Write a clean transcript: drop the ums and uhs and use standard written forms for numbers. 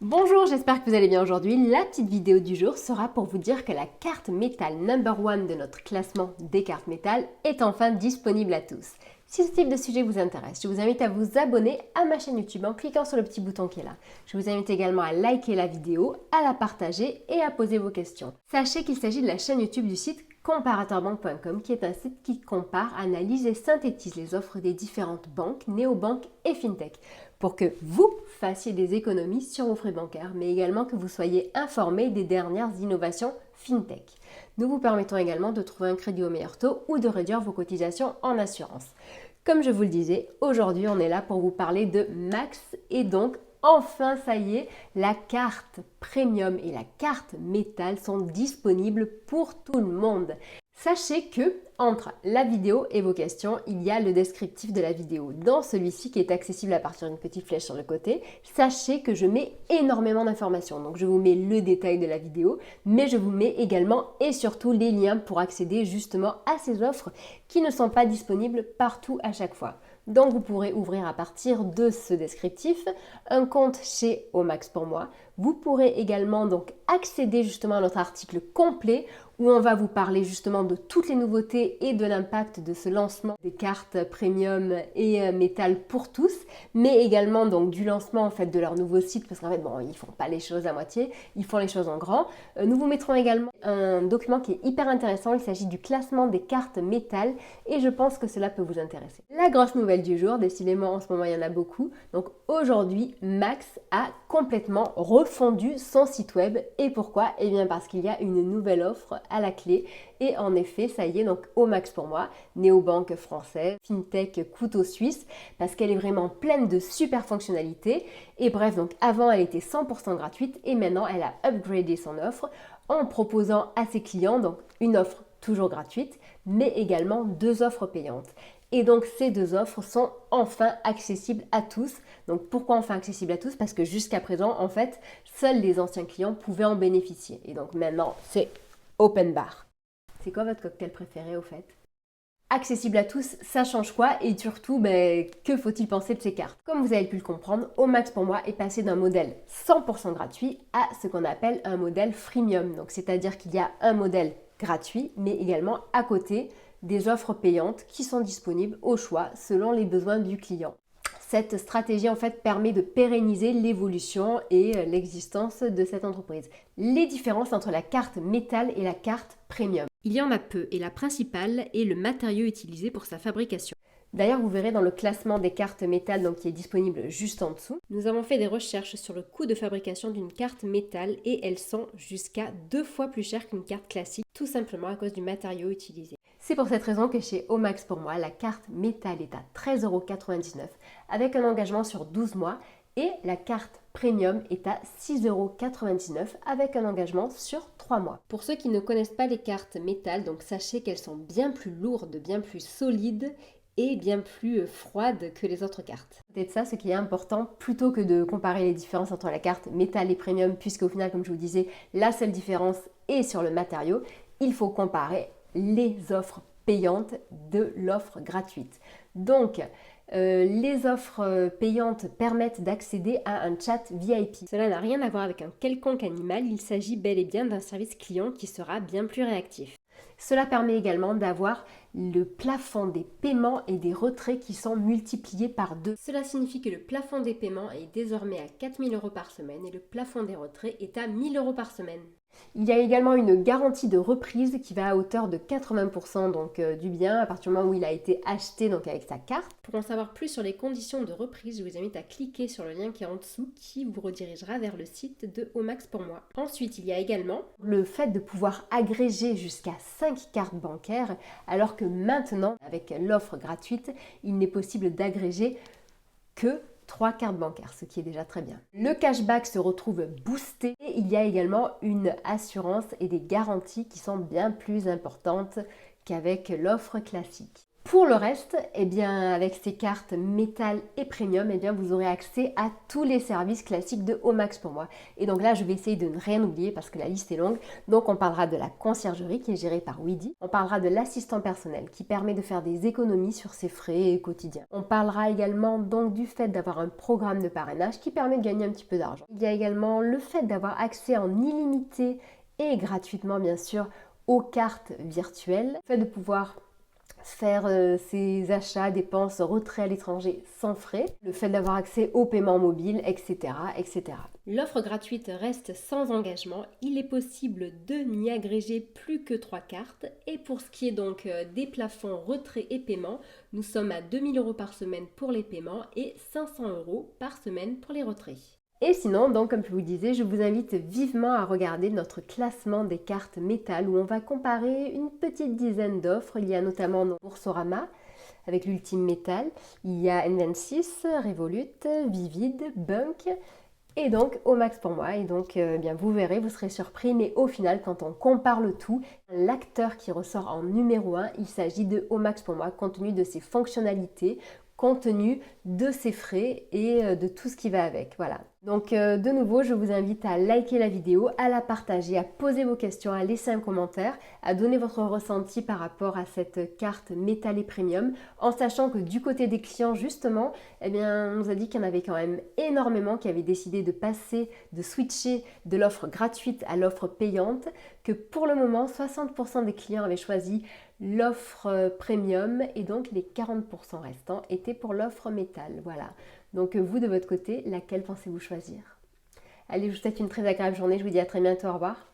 Bonjour, j'espère que vous allez bien aujourd'hui. La petite vidéo du jour sera pour vous dire que la carte métal number one de notre classement des cartes métal est enfin disponible à tous. Si ce type de sujet vous intéresse, je vous invite à vous abonner à ma chaîne YouTube en cliquant sur le petit bouton qui est là. Je vous invite également à liker la vidéo, à la partager et à poser vos questions. Sachez qu'il s'agit de la chaîne YouTube du site comparateurbanque.com qui est un site qui compare, analyse et synthétise les offres des différentes banques, néobanques et fintech pour que vous fassiez des économies sur vos frais bancaires, mais également que vous soyez informé des dernières innovations fintech. Nous vous permettons également de trouver un crédit au meilleur taux ou de réduire vos cotisations en assurance. Comme je vous le disais, aujourd'hui on est là pour vous parler de Max et donc enfin ça y est, la carte premium et la carte métal sont disponibles pour tout le monde. Sachez que entre la vidéo et vos questions, il y a le descriptif de la vidéo. Dans celui-ci qui est accessible à partir d'une petite flèche sur le côté, sachez que je mets énormément d'informations. Donc je vous mets le détail de la vidéo, mais je vous mets également et surtout les liens pour accéder justement à ces offres qui ne sont pas disponibles partout à chaque fois. Donc vous pourrez ouvrir à partir de ce descriptif un compte chez Omax pour moi. Vous pourrez également donc accéder justement à notre article complet où on va vous parler justement de toutes les nouveautés et de l'impact de ce lancement des cartes premium et métal pour tous, mais également donc du lancement en fait de leur nouveau site parce qu'en fait bon ils font pas les choses à moitié, ils font les choses en grand. Nous vous mettrons également un document qui est hyper intéressant, il s'agit du classement des cartes métal et je pense que cela peut vous intéresser. La grosse nouvelle du jour, décidément en ce moment il y en a beaucoup, donc aujourd'hui Max a complètement refondu son site web et pourquoi? Eh bien parce qu'il y a une nouvelle offre à la clé et en effet ça y est donc Omax pour moi, néobanque française, fintech couteau suisse parce qu'elle est vraiment pleine de super fonctionnalités et bref donc avant elle était 100% gratuite et maintenant elle a upgradé son offre en proposant à ses clients donc une offre toujours gratuite mais également deux offres payantes. Et donc ces deux offres sont enfin accessibles à tous. Donc pourquoi enfin accessibles à tous? Parce que jusqu'à présent, en fait, seuls les anciens clients pouvaient en bénéficier. Et donc maintenant, c'est open bar. C'est quoi votre cocktail préféré au fait? Accessible à tous, ça change quoi? Et surtout, que faut-il penser de ces cartes? Comme vous avez pu le comprendre, Omax pour moi est passé d'un modèle 100% gratuit à ce qu'on appelle un modèle freemium. Donc c'est-à-dire qu'il y a un modèle gratuit, mais également à côté des offres payantes qui sont disponibles au choix selon les besoins du client. Cette stratégie en fait permet de pérenniser l'évolution et l'existence de cette entreprise. Les différences entre la carte métal et la carte premium. Il y en a peu et la principale est le matériau utilisé pour sa fabrication. D'ailleurs, vous verrez dans le classement des cartes métal donc qui est disponible juste en dessous. Nous avons fait des recherches sur le coût de fabrication d'une carte métal et elles sont jusqu'à 2 fois plus chères qu'une carte classique, tout simplement à cause du matériau utilisé. C'est pour cette raison que chez Omax pour moi, la carte métal est à 13,99 € avec un engagement sur 12 mois et la carte premium est à 6,99 € avec un engagement sur 3 mois. Pour ceux qui ne connaissent pas les cartes métal, donc sachez qu'elles sont bien plus lourdes, bien plus solides et bien plus froides que les autres cartes. Peut-être ça, ce qui est important, plutôt que de comparer les différences entre la carte métal et premium, puisqu'au final, comme je vous disais, la seule différence est sur le matériau, il faut comparer les offres payantes de l'offre gratuite. Donc, les offres payantes permettent d'accéder à un chat VIP. Cela n'a rien à voir avec un quelconque animal, il s'agit bel et bien d'un service client qui sera bien plus réactif. Cela permet également d'avoir le plafond des paiements et des retraits qui sont multipliés par 2. Cela signifie que le plafond des paiements est désormais à 4 000 € par semaine et le plafond des retraits est à 1 000 € par semaine. Il y a également une garantie de reprise qui va à hauteur de 80% du bien à partir du moment où il a été acheté donc avec sa carte. Pour en savoir plus sur les conditions de reprise, je vous invite à cliquer sur le lien qui est en dessous qui vous redirigera vers le site de Omax pour moi. Ensuite, il y a également le fait de pouvoir agréger jusqu'à 5 cartes bancaires alors que maintenant, avec l'offre gratuite, il n'est possible d'agréger que 3 cartes bancaires, ce qui est déjà très bien. Le cashback se retrouve boosté et il y a également une assurance et des garanties qui sont bien plus importantes qu'avec l'offre classique. Pour le reste, eh bien, avec ces cartes métal et premium, eh bien, vous aurez accès à tous les services classiques de Omax pour moi. Et donc là, je vais essayer de ne rien oublier parce que la liste est longue. Donc on parlera de la conciergerie qui est gérée par Weedy. On parlera de l'assistant personnel qui permet de faire des économies sur ses frais quotidiens. On parlera également donc du fait d'avoir un programme de parrainage qui permet de gagner un petit peu d'argent. Il y a également le fait d'avoir accès en illimité et gratuitement bien sûr aux cartes virtuelles. Le fait de pouvoir faire ses achats, dépenses, retraits à l'étranger sans frais, le fait d'avoir accès au paiement mobile, etc. etc. L'offre gratuite reste sans engagement, il est possible de n'y agréger plus que 3 cartes et pour ce qui est donc des plafonds retrait et paiement, nous sommes à 2 000 € par semaine pour les paiements et 500 € par semaine pour les retraits. Et sinon, donc comme je vous disais, je vous invite vivement à regarder notre classement des cartes métal où on va comparer une petite dizaine d'offres. Il y a notamment Boursorama avec l'Ultime Métal, il y a N26, Revolut, Vivid, Bunk et donc Omax pour moi. Et donc bien vous verrez, vous serez surpris, mais au final quand on compare le tout, l'acteur qui ressort en numéro 1, il s'agit de Omax pour moi compte tenu de ses fonctionnalités, compte tenu de ses frais et de tout ce qui va avec. Voilà. Donc de nouveau, je vous invite à liker la vidéo, à la partager, à poser vos questions, à laisser un commentaire, à donner votre ressenti par rapport à cette carte métal et premium, en sachant que du côté des clients, justement, eh bien, on nous a dit qu'il y en avait quand même énormément qui avaient décidé de passer, de switcher de l'offre gratuite à l'offre payante, que pour le moment, 60% des clients avaient choisi l'offre premium et donc les 40% restants étaient pour l'offre métal. Voilà. Donc vous de votre côté, laquelle pensez-vous choisir? Allez, je vous souhaite une très agréable journée. Je vous dis à très bientôt. Au revoir.